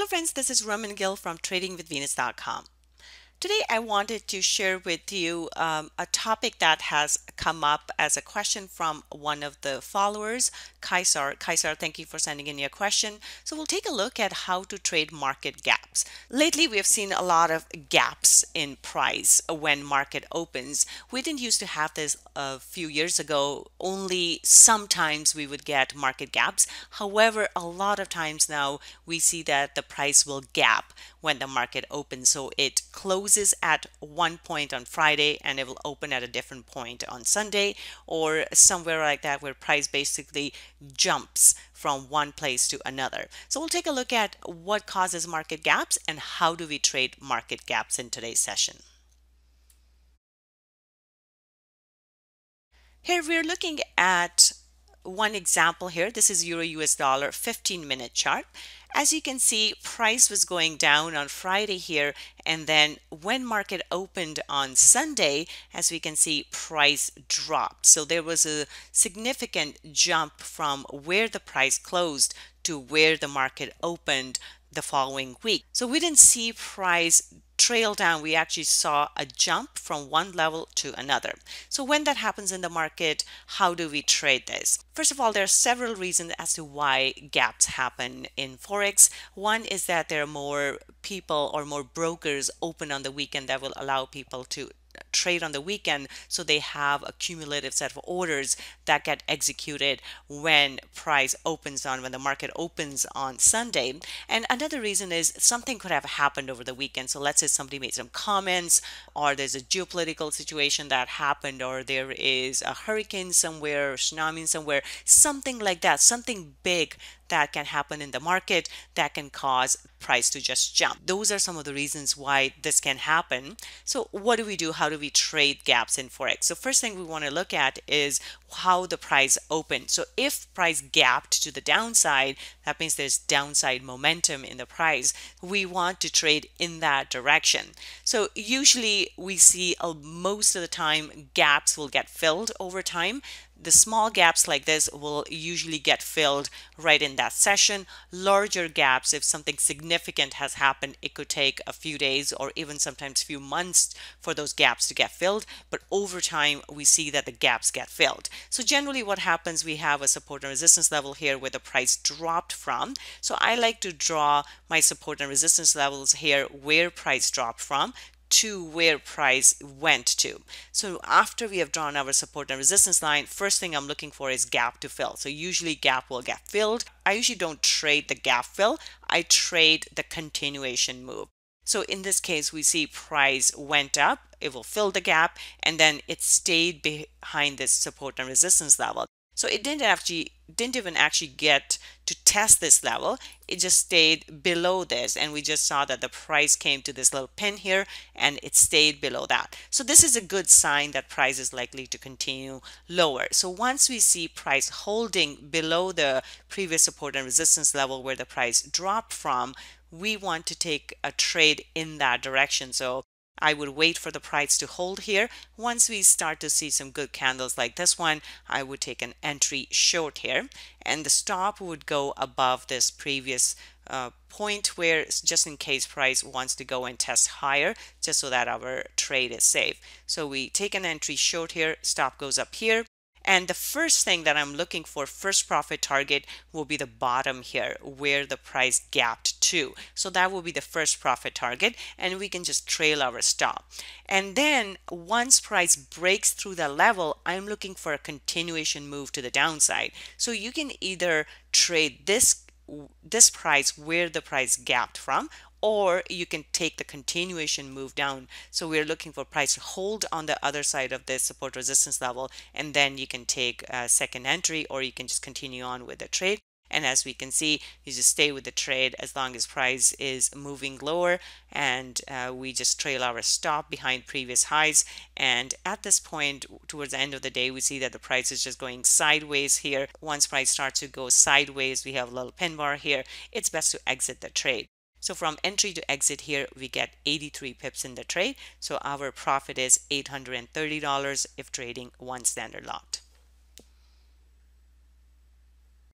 Hello friends, this is Raman Gill from tradingwithvenus.com. Today I wanted to share with you a topic that has come up as a question from one of the followers, Kaisar. Kaisar, thank you for sending in your question. So we'll take a look at how to trade market gaps. Lately we have seen a lot of gaps in price when market opens. We didn't used to have this a few years ago. Only sometimes we would get market gaps. However, a lot of times now we see that the price will gap when the market opens. So it closes at one point on Friday and it will open at a different point on Sunday, or somewhere like that where price basically jumps from one place to another. So we'll take a look at what causes market gaps and how do we trade market gaps in today's session. Here we're looking at one example here. This is Euro US dollar 15-minute chart. As you can see, price was going down on Friday here, and then when market opened on Sunday, as we can see, price dropped. So there was a significant jump from where the price closed to where the market opened the following week. So we didn't see price trail down. We actually saw a jump from one level to another. So when that happens in the market, how do we trade this? First of all, there are several reasons as to why gaps happen in Forex. One is that there are more people or more brokers open on the weekend that will allow people to trade on the weekend, so they have a cumulative set of orders that get executed when the market opens on Sunday. And another reason is something could have happened over the weekend. So let's say somebody made some comments, or there's a geopolitical situation that happened, or there is a hurricane somewhere, or tsunami somewhere, something like that, something big that can happen in the market that can cause price to just jump. Those are some of the reasons why this can happen. So what do we do? How do we trade gaps in Forex? So first thing we want to look at is how the price opened. So if price gapped to the downside, that means there's downside momentum in the price. We want to trade in that direction. So usually we see most of the time gaps will get filled over time. The small gaps like this will usually get filled right in that session. Larger gaps, if something significant has happened, it could take a few days or even sometimes few months for those gaps to get filled. But over time, we see that the gaps get filled. So generally what happens, we have a support and resistance level here where the price dropped from. So I like to draw my support and resistance levels here where price dropped from to where price went to. So after we have drawn our support and resistance line, first thing I'm looking for is gap to fill. So usually gap will get filled. I usually don't trade the gap fill. I trade the continuation move. So in this case, we see price went up, it will fill the gap, and then it stayed behind this support and resistance level. So it didn't even actually get to test this level. It just stayed below this, and we just saw that the price came to this little pin here and it stayed below that. So this is a good sign that price is likely to continue lower. So once we see price holding below the previous support and resistance level where the price dropped from, we want to take a trade in that direction. So I would wait for the price to hold here. Once we start to see some good candles like this one, I would take an entry short here, and the stop would go above this previous point where, just in case price wants to go and test higher, just so that our trade is safe. So we take an entry short here, stop goes up here. And the first thing that I'm looking for, first profit target, will be the bottom here where the price gapped to. So that will be the first profit target, and we can just trail our stop. And then once price breaks through the level, I'm looking for a continuation move to the downside. So you can either trade this price where the price gapped from, or you can take the continuation move down. So we're looking for price to hold on the other side of this support resistance level, and then you can take a second entry, or you can just continue on with the trade. And as we can see, you just stay with the trade as long as price is moving lower, and we just trail our stop behind previous highs. And at this point, towards the end of the day, we see that the price is just going sideways here. Once price starts to go sideways, we have a little pin bar here. It's best to exit the trade. So from entry to exit here, we get 83 pips in the trade. So our profit is $830 if trading one standard lot.